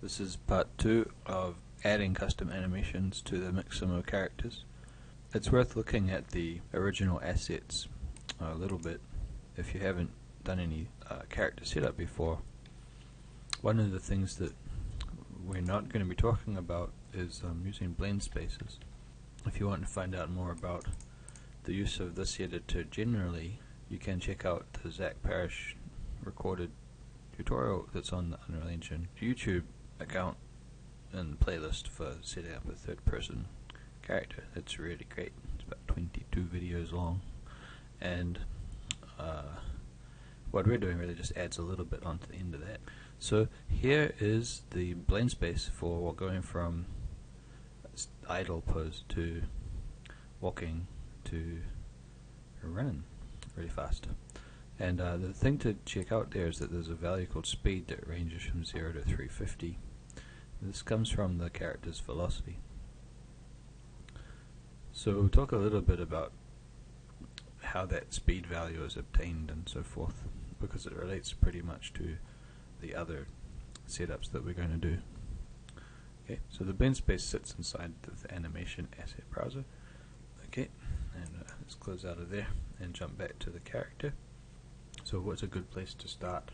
This is part 2 of adding custom animations to the Mixamo characters. It's worth looking at the original assets a little bit if you haven't done any character setup before. One of the things that we're not going to be talking about is using blend spaces. If you want to find out more about the use of this editor generally, you can check out the Zach Parrish recorded tutorial that's on the Unreal Engine YouTube account and playlist for setting up a third person character. It's really great. It's about 22 videos long, and what we're doing really just adds a little bit onto the end of that. So here is the blend space for going from idle pose to walking to running really fast. And the thing to check out there is that there's a value called speed that ranges from 0 to 350. This comes from the character's velocity. So we'll talk a little bit about how that speed value is obtained and so forth, because it relates pretty much to the other setups that we're going to do. Okay, so the blend space sits inside the animation asset browser. Okay, and let's close out of there and jump back to the character. So what's a good place to start?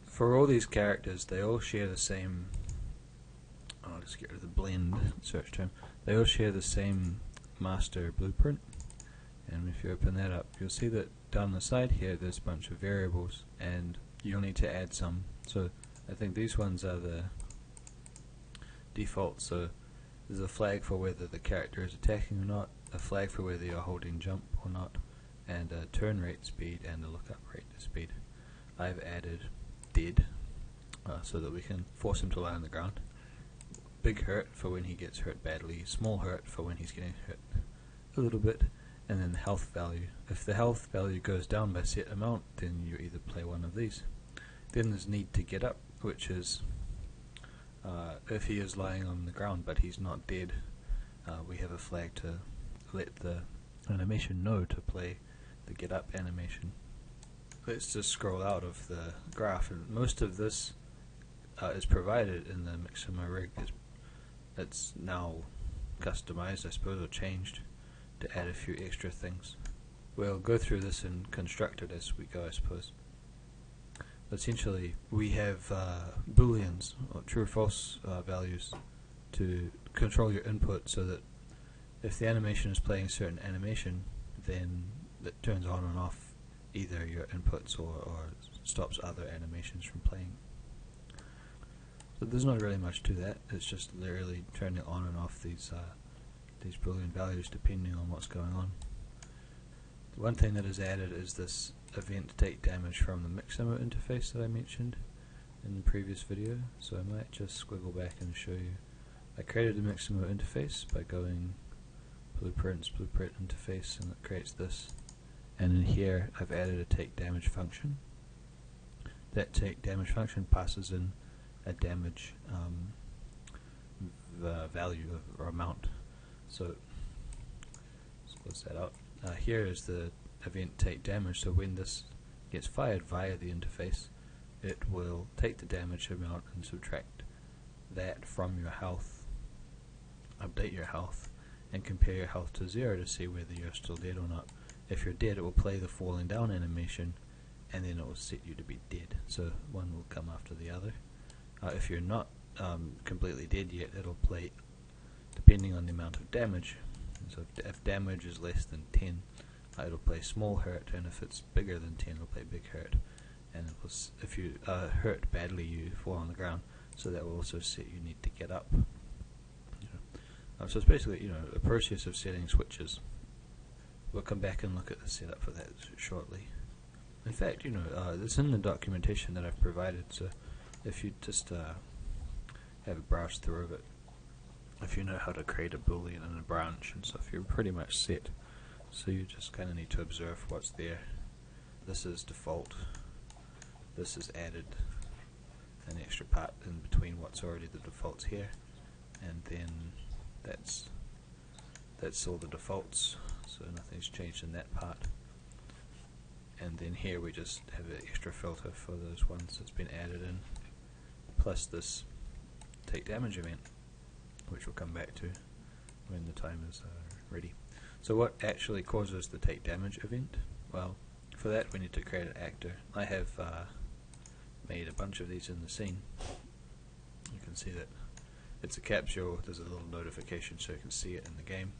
For all these characters, they all share the same, I'll just get rid of the blend search term, they all share the same master blueprint. And if you open that up, you'll see that down the side here there's a bunch of variables, and you'll need to add some. So I think these ones are the default. So there's a flag for whether the character is attacking or not, a flag for whether you're holding jump or not, and a turn rate speed and a lookup rate speed. I've added dead so that we can force him to lie on the ground. Big hurt for when he gets hurt badly, small hurt for when he's getting hurt a little bit, and then the health value. If the health value goes down by a set amount, then you either play one of these. Then there's need to get up, which is if he is lying on the ground but he's not dead, we have a flag to let the animation know to play the get up animation. Let's just scroll out of the graph, and most of this is provided in the Mixamo rig. It's now customized, I suppose, or changed to add a few extra things. We'll go through this and construct it as we go, I suppose. Essentially, we have booleans, or true or false values, to control your input, so that if the animation is playing a certain animation, then it turns on and off either your inputs or stops other animations from playing. So there's not really much to that. It's just literally turning on and off these Boolean values depending on what's going on. The one thing that is added is this event take damage from the Mixamo interface that I mentioned in the previous video. So I might just squiggle back and show you. I created the Mixamo interface by going blueprints, blueprint interface, and it creates this. And in here I've added a take damage function. That take damage function passes in a damage value or amount. So let's close that out. Here is the event take damage. So when this gets fired via the interface, it will take the damage amount and subtract that from your health, update your health, and compare your health to 0 to see whether you're still dead or not. If you're dead, it will play the falling down animation, and then it will set you to be dead. So one will come after the other. If you're not completely dead yet, it'll play depending on the amount of damage. So if damage is less than 10, it'll play small hurt, and if it's bigger than 10, it'll play big hurt. And it will if you hurt badly, you fall on the ground. So that will also set you need to get up. So it's basically a process of setting switches. We'll come back and look at the setup for that shortly. In fact, it's in the documentation that I've provided. So if you just have a browse through of it, if you know how to create a boolean and a branch and stuff, you're pretty much set. So you just kind of need to observe what's there. This is default. This is added an extra part in between what's already the defaults here, and then that's all the defaults. So nothing's changed in that part. And then here we just have an extra filter for those ones that's been added in, plus this take damage event, which we'll come back to when the time is ready. So what actually causes the take damage event? Well, for that we need to create an actor. I have made a bunch of these in the scene. You can see that it's a capsule, there's a little notification so you can see it in the game.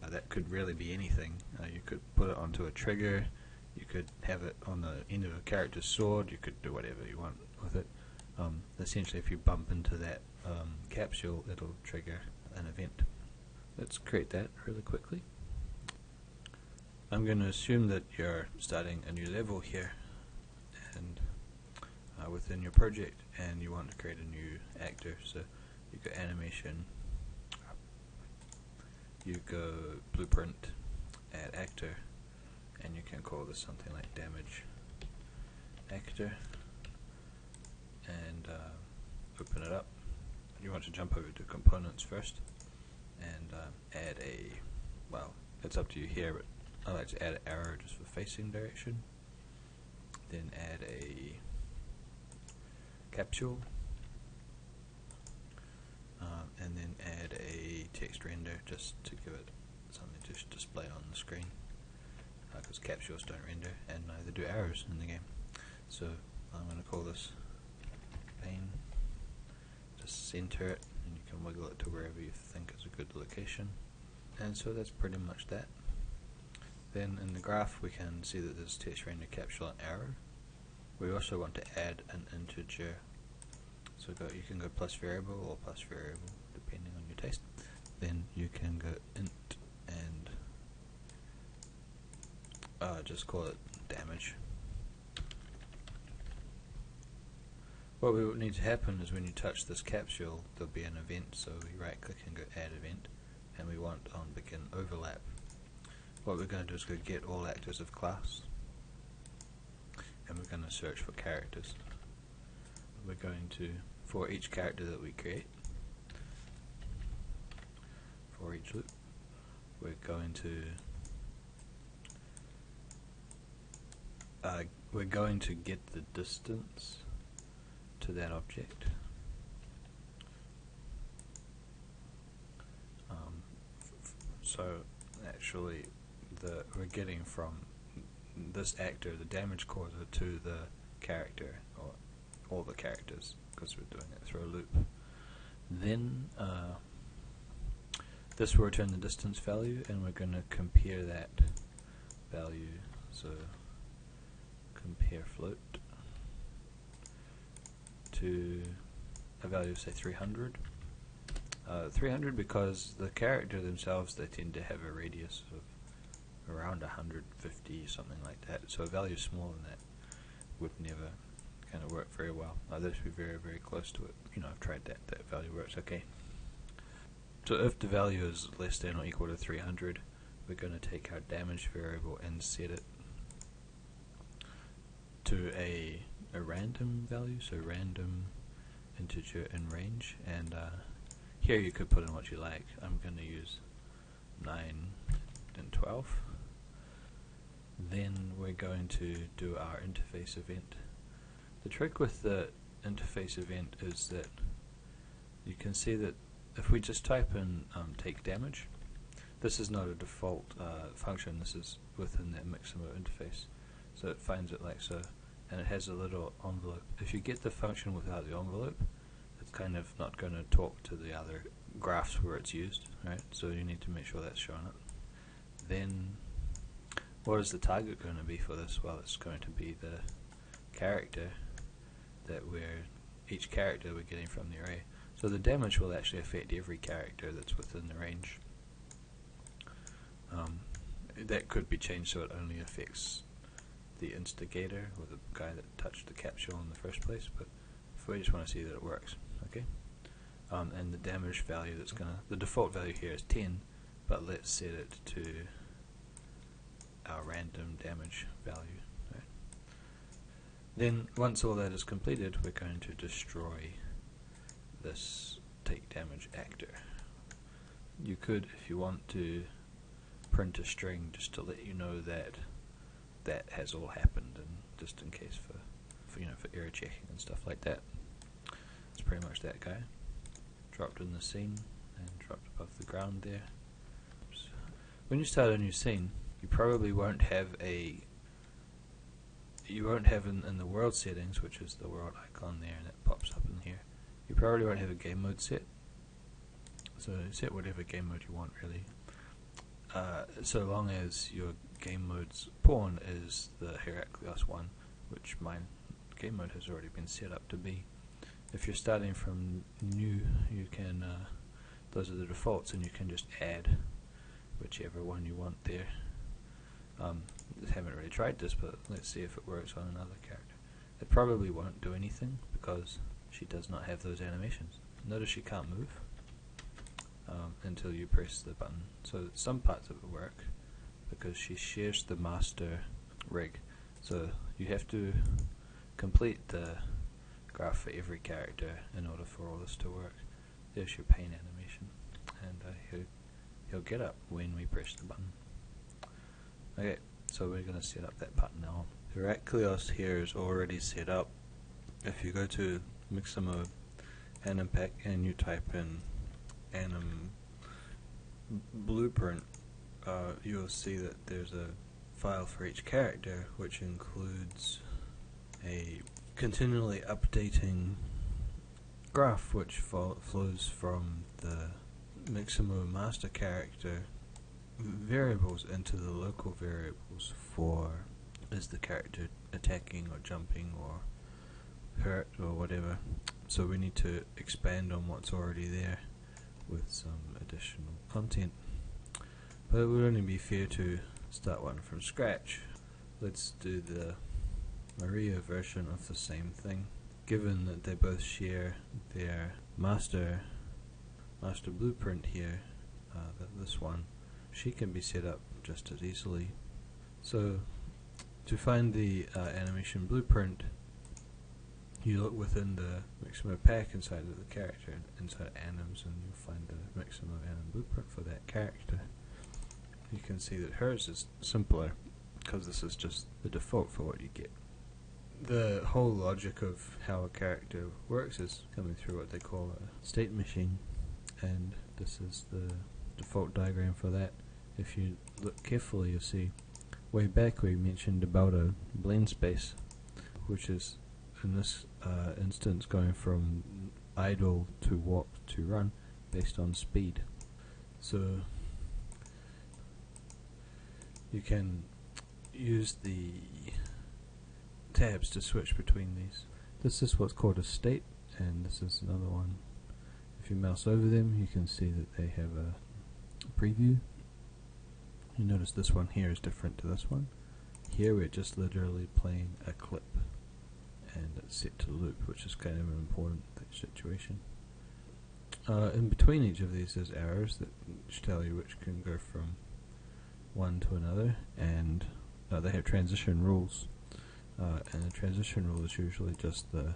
That could really be anything. You could put it onto a trigger, you could have it on the end of a character's sword, you could do whatever you want with it. Essentially if you bump into that capsule, it'll trigger an event. Let's create that really quickly. I'm going to assume that you're starting a new level here and within your project, and you want to create a new actor. So you go animation, you go blueprint, add actor, and you can call this something like damage actor, and open it up. You want to jump over to components first and add a, well, it's up to you here, but I like to add an arrow just for facing direction. Then add a capsule, and then add a text render just to give it something to display on the screen, because capsules don't render and neither do arrows in the game. So I'm going to call this pane. Just center it, and you can wiggle it to wherever you think is a good location. And so that's pretty much that. Then in the graph we can see that there's text render, capsule, and arrow. We also want to add an integer. So you can go plus variable or plus variable depending on your taste. Then you can go int and just call it damage. What will need to happen is when you touch this capsule, there'll be an event, so we right click and go add event, and we want on begin overlap. What we're going to do is go get all actors of class, and we're going to search for characters. We're going to, for each character that we create, for each loop, we're going to get the distance to that object. So actually we're getting from this actor the damage causer to the character, or all the characters, because we're doing it through a loop. Then this will return the distance value, and we're going to compare that value. So compare float to a value of say 300. 300 because the character themselves, they tend to have a radius of around 150, something like that. So a value smaller than that would never kind of work very well. This would be very, very close to it. You know, I've tried that. That value works okay. So if the value is less than or equal to 300, we're going to take our damage variable and set it to a random value, so random integer in range, and here you could put in what you like. I'm going to use 9 and 12. Then we're going to do our interface event. The trick with the interface event is that you can see that if we just type in take damage, this is not a default function, this is within that Mixamo interface. So it finds it like so, and it has a little envelope. If you get the function without the envelope, it's kind of not going to talk to the other graphs where it's used, right? So you need to make sure that's showing up. Then what is the target going to be for this? Well, it's going to be the character that each character we're getting from the array. So the damage will actually affect every character that's within the range. That could be changed so it only affects the instigator, or the guy that touched the capsule in the first place, but we just want to see that it works, okay? And the damage value the default value here is 10, but let's set it to our random damage value, right? Then once all that is completed, we're going to destroy this take damage actor. You could, if you want, to print a string just to let you know that that has all happened, and just in case for error checking and stuff like that. It's pretty much that guy. dropped in the scene and dropped above the ground there. So when you start a new scene, you probably won't have in the world settings, which is the world icon there, and it pops up in here. You probably won't have a game mode set. So set whatever game mode you want, really. So long as your game mode's pawn is the Heraclios one, which my game mode has already been set up to be. If you're starting from new, you can, those are the defaults, and you can just add whichever one you want there. I haven't really tried this, but let's see if it works on another character. It probably won't do anything because she does not have those animations. Notice she can't move until you press the button. So some parts of it work because she shares the master rig. So you have to complete the graph for every character in order for all this to work. There's your pain animation, and he'll get up when we press the button. Okay, so we're going to set up that part now. Heraclios here is already set up. If you go to Mixamo Anim Pack and you type in Anim Blueprint, you'll see that there's a file for each character which includes a continually updating graph which flows from the Mixamo master character variables into the local variables for is the character attacking or jumping or hurt or whatever. So we need to expand on what's already there with some additional content. But it would only be fair to start one from scratch. Let's do the Maria version of the same thing. Given that they both share their master blueprint here, this one, she can be set up just as easily. So to find the animation blueprint, you look within the Mixamo pack inside of the character, inside Anims, and you'll find the Mixamo Anim blueprint for that character. You can see that hers is simpler because this is just the default for what you get. The whole logic of how a character works is coming through what they call a state machine, and this is the default diagram for that. If you look carefully, you'll see way back we mentioned about a blend space, which is in this instance going from idle to walk to run based on speed. So you can use the tabs to switch between these. This is what's called a state, and this is another one. If you mouse over them, you can see that they have a preview. You notice this one here is different to this one. Here we're just literally playing a clip, and it's set to loop, which is kind of an important situation. In between each of these there's arrows that tell you which can go from one to another, and they have transition rules. And the transition rule is usually just the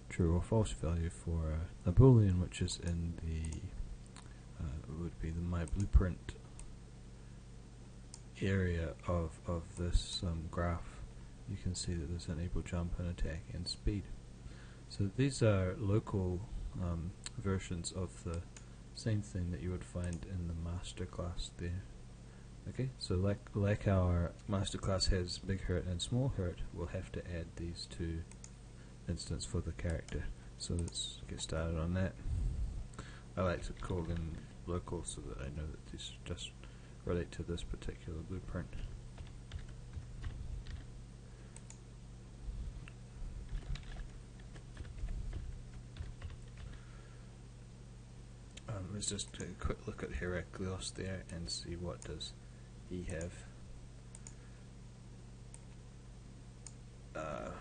true or false value for a boolean, which is in the would be the my blueprint area of this graph. You can see that there's enable jump and attack and speed. So these are local versions of the same thing that you would find in the master class there. Okay, so like our master class has big hurt and small hurt, we'll have to add these two instances for the character. So let's get started on that. I like to call them local so that I know that these just relate to this particular blueprint. Let's just take a quick look at Heraclios there and see what does he have.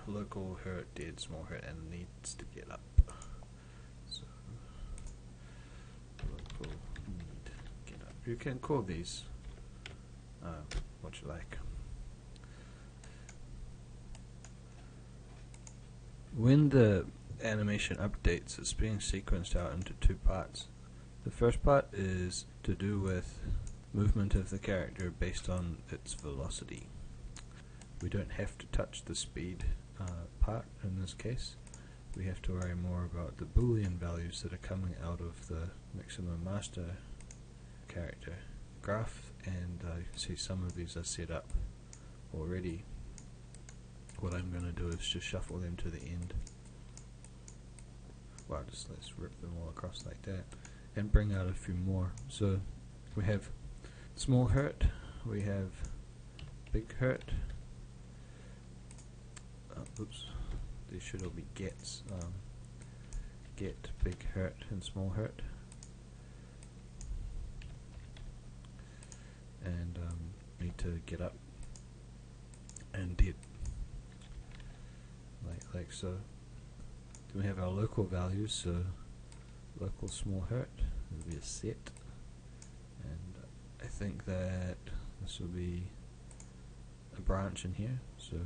Local hurt, dead, small hurt, and needs to get up. So local need get up. You can call these what you like. When the animation updates, it's being sequenced out into two parts. The first part is to do with movement of the character based on its velocity. We don't have to touch the speed part in this case, we have to worry more about the Boolean values that are coming out of the Mixamo master character graph, and you can see some of these are set up already. What I'm going to do is just shuffle them to the end. Well, just let's rip them all across like that and bring out a few more. So we have small hurt, we have big hurt. Oops, these should all be gets. Get, big hurt, and small hurt. And need to get up and did, like so. Then we have our local values, so local small hurt will be a set, and I think that this will be a branch in here, so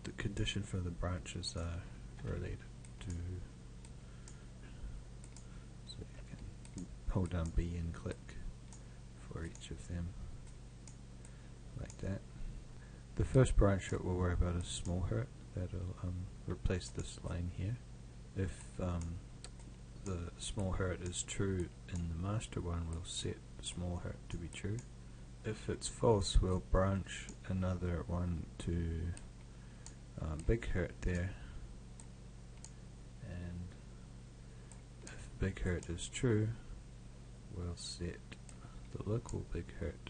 the condition for the branches are related to, so you can hold down B and click for each of them like that. The first branch that we'll worry about is small hurt. That'll replace this line here. If the small hurt is true in the master one, we'll set small hurt to be true. If it's false, we'll branch another one to big hurt there, and if big hurt is true, we'll set the local big hurt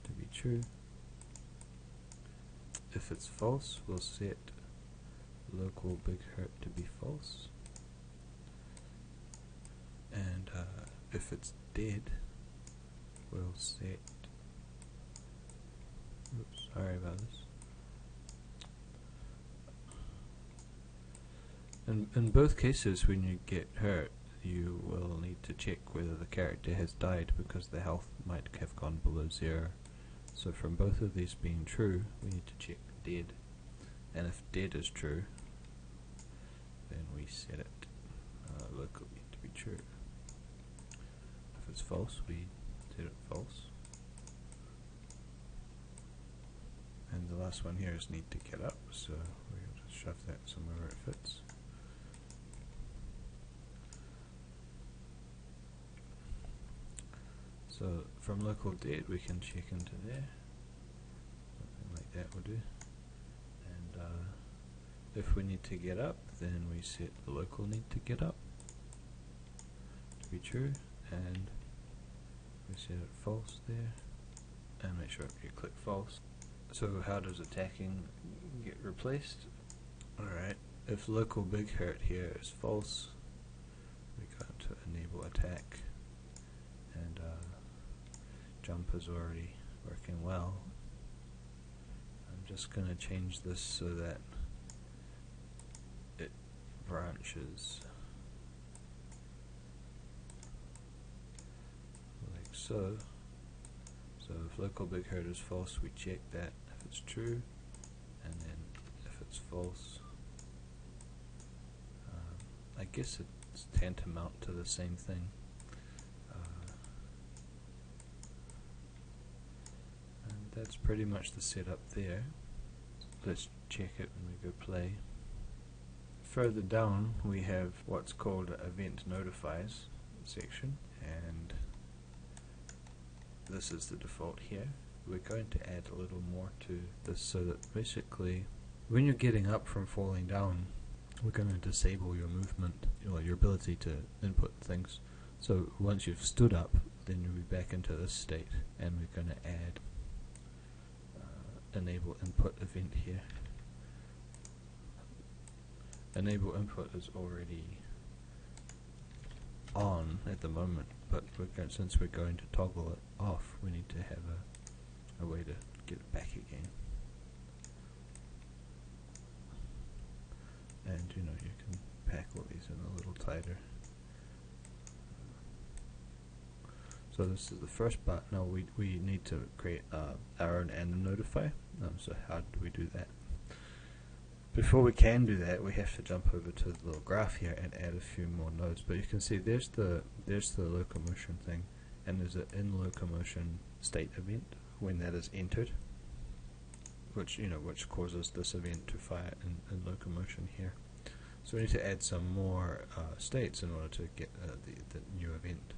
to be true. If it's false, we'll set local big hurt to be false, and if it's dead, we'll set, oops, sorry about this. In both cases, when you get hurt, you will need to check whether the character has died, because the health might have gone below 0. So from both of these being true, we need to check dead, and if dead is true, then we set it locally to be true. If it's false, we set it false. And the last one here is need to get up, so we'll just shove that somewhere where it fits. So from local dead we can check into there, something like that will do, and if we need to get up, then we set the local need to get up to be true, and we set it false there, and make sure you click false. So how does attacking get replaced? Alright, if local big hurt here is false, we go to enable attack, and jump is already working well. I'm just going to change this so that it branches like so. So if local big hurt is false, we check that if it's true, and then if it's false, I guess it's tantamount to the same thing. That's pretty much the setup there. Let's check it when we go play. Further down we have what's called event notifies section, and this is the default here. We're going to add a little more to this so that basically when you're getting up from falling down, we're going to disable your movement, your ability to input things. So once you've stood up, then you'll be back into this state, and we're going to add enable input event here. Enable input is already on at the moment, but since we're going to toggle it off, we need to have a way to get it back again. And you can pack all these in a little tighter. So this is the first part. Now we need to create our own and notify. So how do we do that? Before we can do that, we have to jump over to the little graph here and add a few more nodes. But you can see there's the locomotion thing, and there's an in locomotion state event when that is entered. which causes this event to fire in locomotion here. So we need to add some more states in order to get the new event.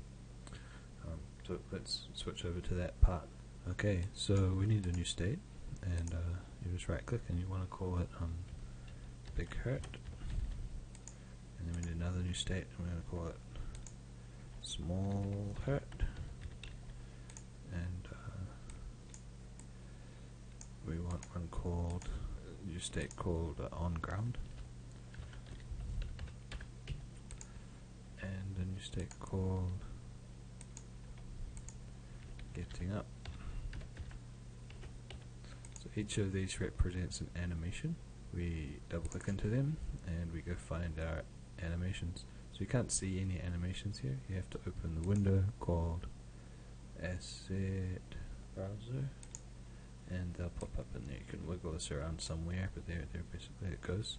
So let's switch over to that part. Okay, so we need a new state, and you just right click and you want to call it big hurt, and then we need another new state and we're going to call it small hurt, and we want one called new state called on ground, and a new state called getting up. So each of these represents an animation. We double click into them and we go find our animations. So you can't see any animations here. You have to open the window called Asset Browser, and they'll pop up in there. You can wiggle this around somewhere, but there basically it goes.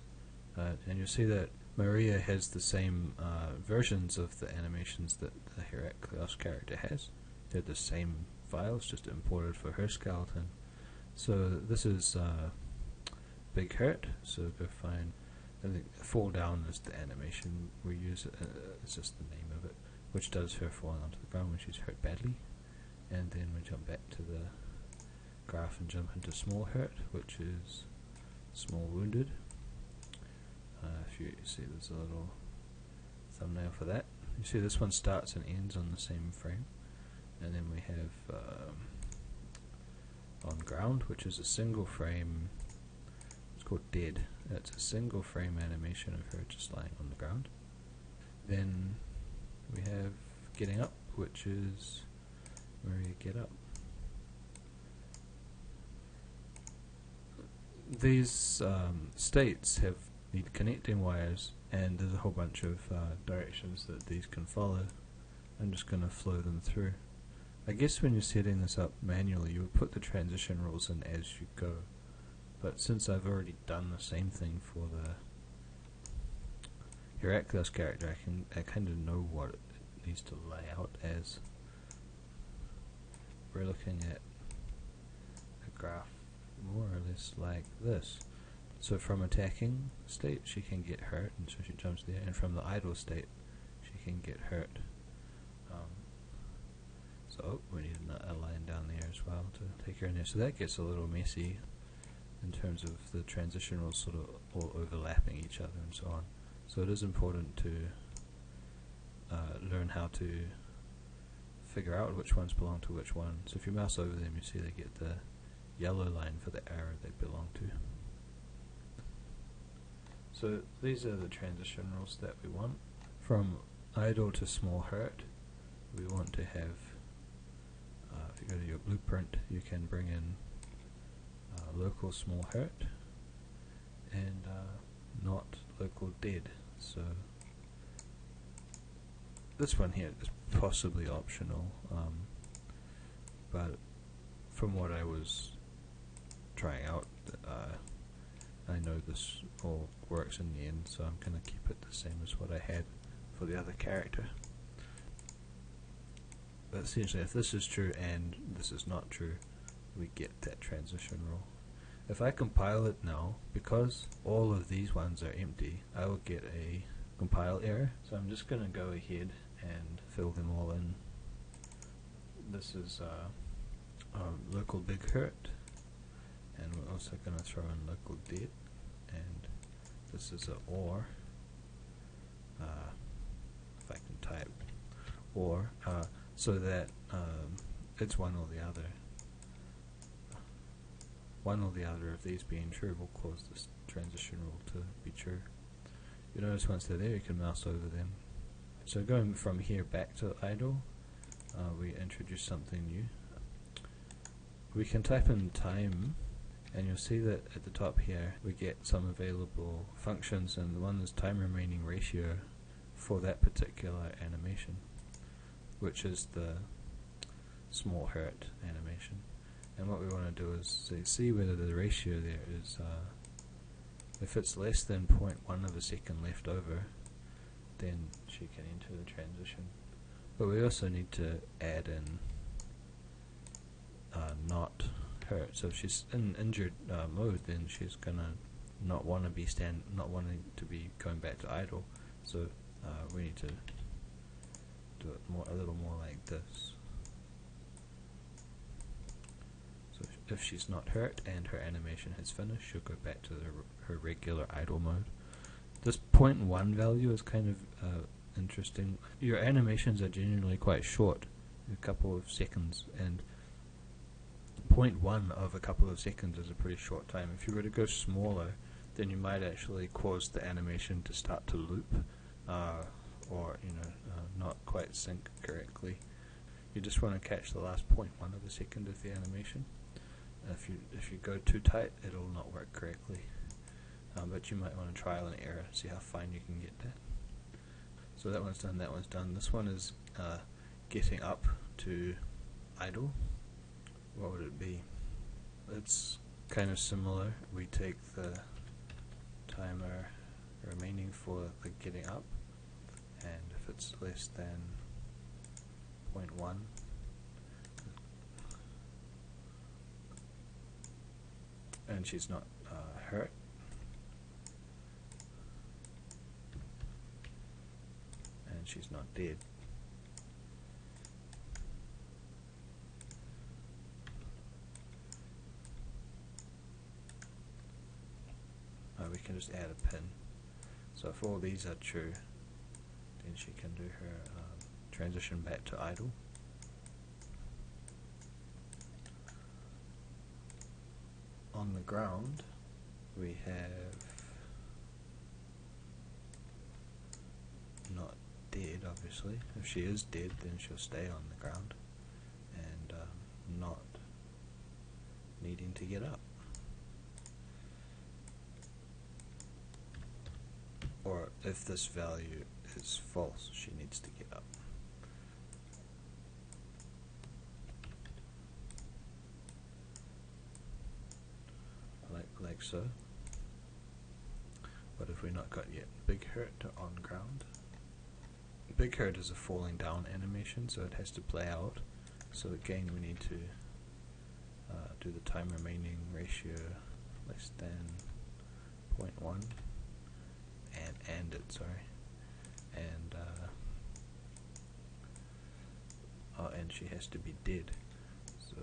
And you'll see that Maria has the same versions of the animations that the Heracles character has. They're the same files, just imported for her skeleton. So this is Big Hurt, so go find, I think Fall Down is the animation we use, it's just the name of it, which does her falling onto the ground when she's hurt badly. And then we jump back to the graph and jump into Small Hurt, which is Small Wounded. If you see, there's a little thumbnail for that. You see this one starts and ends on the same frame. And then we have on ground, which is a single frame. It's called dead. It's a single frame animation of her just lying on the ground. Then we have getting up, which is Maria get up. These states need connecting wires, and there's a whole bunch of directions that these can follow. I'm just going to flow them through. I guess when you're setting this up manually, you would put the transition rules in as you go. But since I've already done the same thing for the Heracles character, I kind of know what it needs to lay out as. We're looking at a graph more or less like this. So from attacking state, she can get hurt, and so she jumps there. And from the idle state, she can get hurt. So we need a line down there as well to take her in there. So that gets a little messy in terms of the transition rules sort of all overlapping each other and so on. So it is important to learn how to figure out which ones belong to which one. So if you mouse over them, you see they get the yellow line for the arrow they belong to. So these are the transition rules that we want. From idle to small hurt, we want to have, if you go to your blueprint, you can bring in local small hurt and not local dead. So this one here is possibly optional, but from what I was trying out, I know this all works in the end, so I'm going to keep it the same as what I had for the other character. But essentially, if this is true and this is not true, we get that transition rule. If I compile it now, because all of these ones are empty, I will get a compile error. So I'm just going to go ahead and fill them all in. This is local big hurt, and we're also going to throw in local dead, and this is a or. If I can type or, so that it's one or the other. One or the other of these being true will cause this transition rule to be true. You notice once they're there, you can mouse over them. So going from here back to idle, we introduce something new. We can type in time, and you'll see that at the top here we get some available functions, and the one is time remaining ratio for that particular animation, which is the small hurt animation. And what we want to do is see whether the ratio there is, if it's less than 0.1 of a second left over, then she can enter the transition. But we also need to add in not hurt. So if she's in injured mode, then she's gonna not want to be not wanting to be going back to idle. So we need to do it a little more like this. So if she's not hurt and her animation has finished, she'll go back to her regular idle mode. This 0.1 value is kind of interesting. Your animations are generally quite short, a couple of seconds, and 0.1 of a couple of seconds is a pretty short time. If you were to go smaller, then you might actually cause the animation to start to loop, or not quite sync correctly. You just want to catch the last 0.1 of a second of the animation. If you go too tight, it'll not work correctly. But you might want to trial and error, see how fine you can get that. So that one's done, that one's done. This one is getting up to idle. What would it be? It's kind of similar. We take the timer remaining for the getting up, and if it's less than 0.1, and she's not hurt, and she's not dead, we can just add a pin. So if all these are true, then she can do her transition back to idle. On the ground, we have not dead, obviously. If she is dead, then she'll stay on the ground and not needing to get up. Or if this value is false, she needs to get up. Like so. But if we're not got yet big hurt to on ground, big hurt is a falling down animation, so it has to play out. So again, we need to do the time remaining ratio less than 0.1 and it, sorry, and she has to be dead. So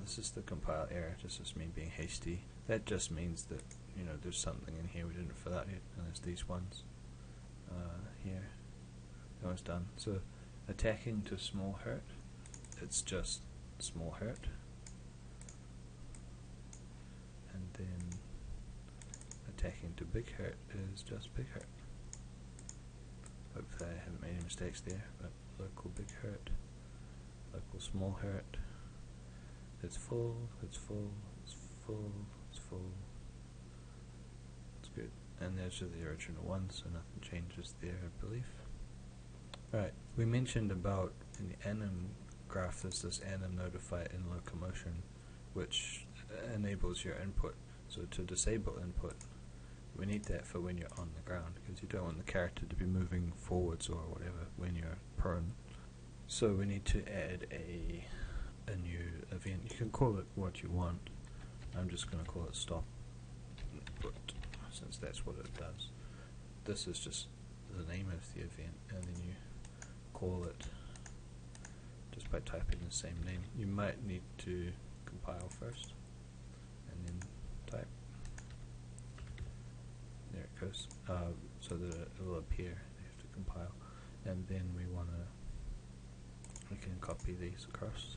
this is the compile error. This is me being hasty. That just means that there's something in here we didn't fill out yet, and there's these ones here. That one's done. So attacking to small hurt, it's just small hurt, and then attacking to big hurt is just big hurt. Hopefully I haven't made any mistakes there, but local big hurt, local small hurt, it's full, it's full, it's full, it's full, it's good. And those are the original ones, so nothing changes there, I believe. Right, we mentioned about in the anim graph there's this anim notify in locomotion, which enables your input. So to disable input, we need that for when you're on the ground, because you don't want the character to be moving forwards or whatever when you're prone. So we need to add a new event. You can call it what you want. I'm just going to call it stop input, since that's what it does. This is just the name of the event, and then you call it just by typing the same name. You might need to compile first and then type. There it goes. So that it will appear. You have to compile, and then we can copy these across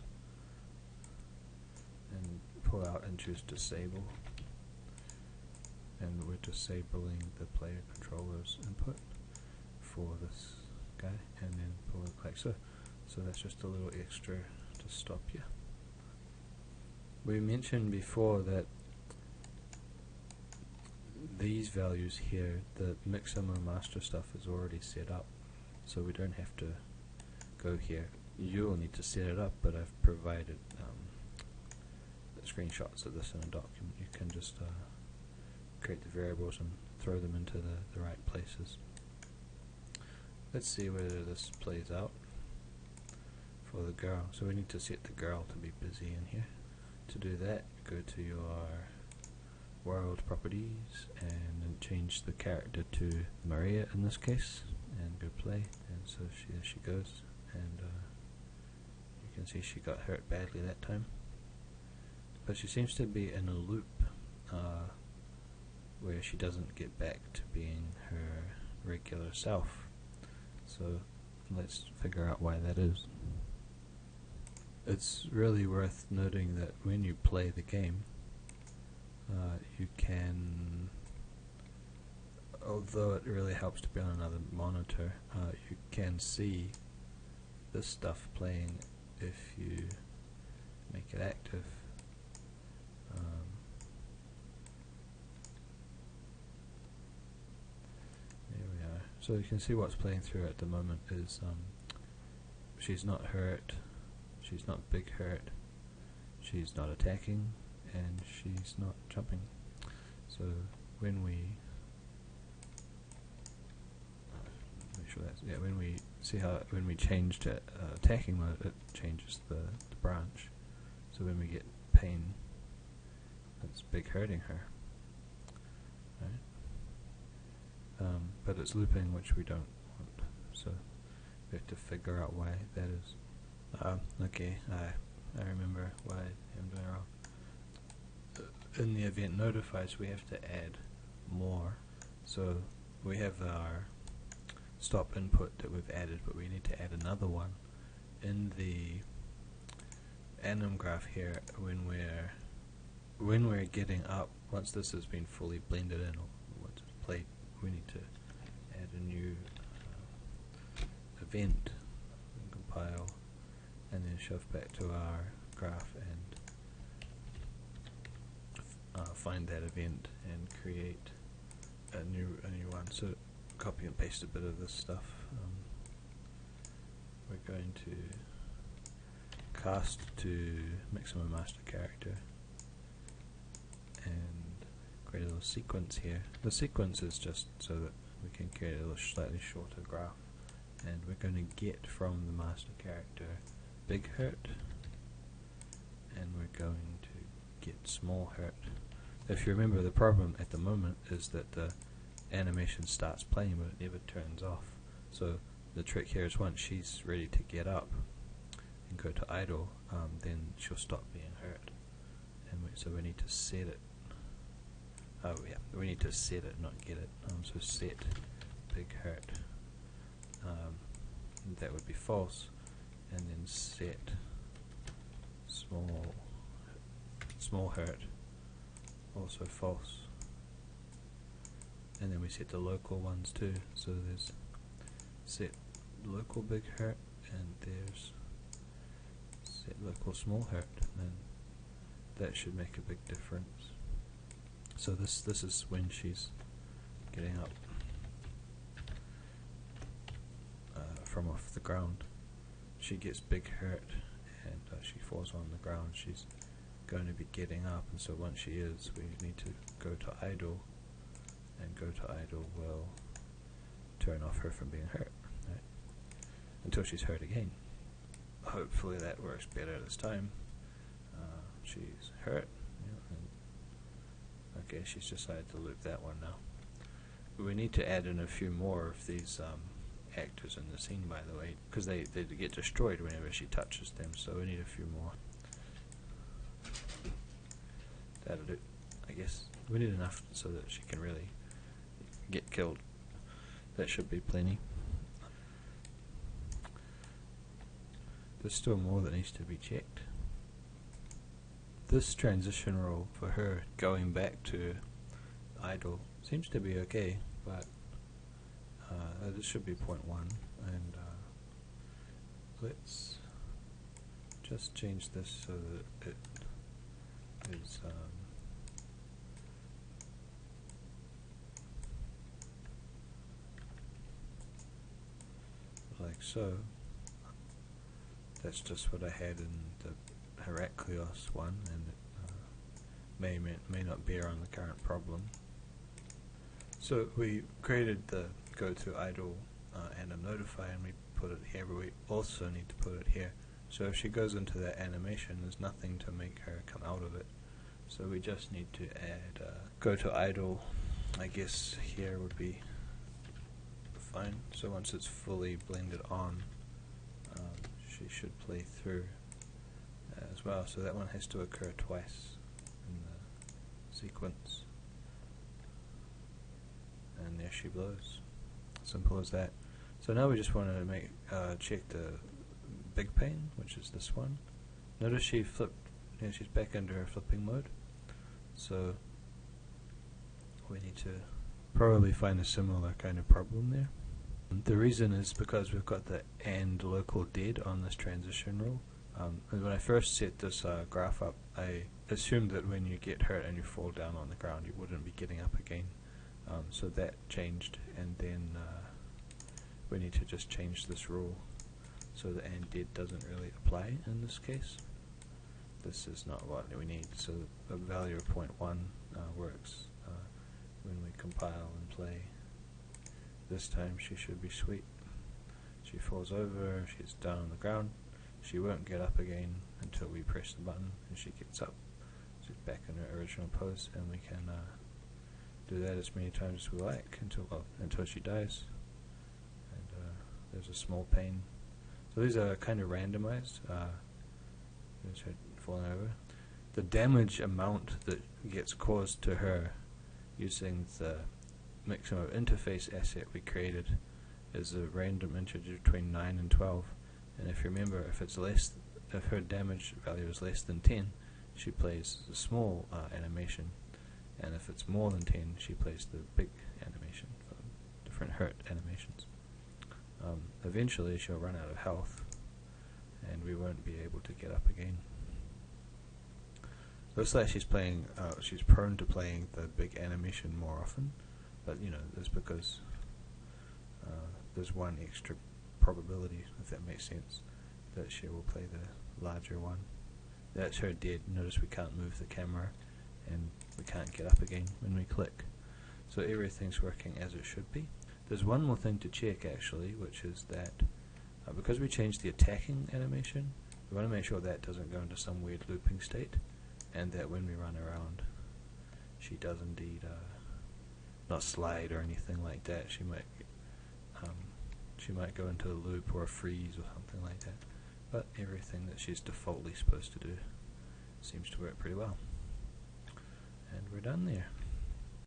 and pull out and choose disable, and we're disabling the player controller's input for this guy, and then pull it like so. So that's just a little extra to stop you. We mentioned before that these values here, the Mixamo master stuff is already set up, so we don't have to go here. You'll need to set it up, but I've provided screenshots of this in a document. You can just create the variables and throw them into the right places. Let's see whether this plays out for the girl. So we need to set the girl to be busy in here. To do that, go to your world properties and then change the character to Maria in this case, and go play. And so there she goes, and you can see she got hurt badly that time, but she seems to be in a loop where she doesn't get back to being her regular self. So let's figure out why that is. It's really worth noting that when you play the game, you can, although it really helps to be on another monitor, you can see this stuff playing if you make it active. There we are. So you can see what's playing through at the moment is she's not hurt, she's not big hurt, she's not attacking, and she's not jumping. So when we make sure that's, yeah, when we see how when we change to attacking mode, it changes the branch. So when we get pain, it's big hurting her, right? But it's looping, which we don't want. So we have to figure out why that is. Okay, I remember why I'm doing wrong. In the event notifies, we have to add more. So we have our stop input that we've added, but we need to add another one in the anim graph here. When we're getting up, once this has been fully blended in, or once it's played, we need to add a new event, and compile, and then shove back to our graph and find that event and create a new one. So copy and paste a bit of this stuff. We're going to cast to Mixamo master character and create a little sequence here. The sequence is just so that we can create a little slightly shorter graph, and we're going to get from the master character big hurt, and we're going to get small hurt. If you remember, the problem at the moment is that the animation starts playing but it never turns off. So the trick here is once she's ready to get up and go to idle, then she'll stop being hurt. And so we need to set it. Oh yeah, we need to set it, not get it. So set big hurt. That would be false, and then set small hurt, also false. And then we set the local ones too. So there's set local big hurt, and there's set local small hurt, and that should make a big difference. So this is when she's getting up from off the ground. She gets big hurt and she falls on the ground. She's going to be getting up, and so once she is, we need to go to idle, and go to idle will turn off her from being hurt, right? Until she's hurt again. Hopefully that works better this time. She's hurt, and okay, she's decided to loop that one now. We need to add in a few more of these actors in the scene, by the way, because they get destroyed whenever she touches them, so we need a few more. That'll do, I guess. We need enough so that she can really get killed. That should be plenty. There's still more that needs to be checked. This transition rule for her going back to idle seems to be okay, but this should be 0.1, and let's just change this so that it is like so. That's just what I had in the Heraclios one, and it may not bear on the current problem. So we created the go to idle and a notify, and we put it here, but we also need to put it here. So if she goes into that animation, there's nothing to make her come out of it. So we just need to add go to idle. I guess here would be fine. So once it's fully blended on, she should play through as well. So that one has to occur twice in the sequence. And there she blows. Simple as that. So now we just want to make check the big pane, which is this one. Notice she flipped. Yeah, she's back into her flipping mode. So we need to probably find a similar kind of problem there. The reason is because we've got the AND local dead on this transition rule. And when I first set this graph up, I assumed that when you get hurt and you fall down on the ground, you wouldn't be getting up again. So that changed, and then we need to just change this rule so the AND dead doesn't really apply in this case. This is not what we need, so a value of 0.1 works when we compile and play. This time she should be sweet. She falls over, she's down on the ground, she won't get up again until we press the button, and she gets up. She's back in her original pose, and we can do that as many times as we like until she dies. And there's a small pane. So these are kind of randomized. There's her falling over. The damage amount that gets caused to her using the Mixamo interface asset we created is a random integer between 9 and 12. And if you remember, if her damage value is less than 10, she plays a small animation. And if it's more than 10, she plays the big animation for different hurt animations. Eventually she'll run out of health, and we won't be able to get up again. Looks like she's prone to playing the big animation more often, but you know, that's because there's one extra probability, if that makes sense, that she will play the larger one. That's her dead. Notice we can't move the camera, and we can't get up again when we click. So everything's working as it should be. There's one more thing to check actually, which is that because we changed the attacking animation, we want to make sure that doesn't go into some weird looping state, and that when we run around, she does indeed not slide or anything like that. She might go into a loop or a freeze or something like that. But everything that she's defaultly supposed to do seems to work pretty well. And we're done there.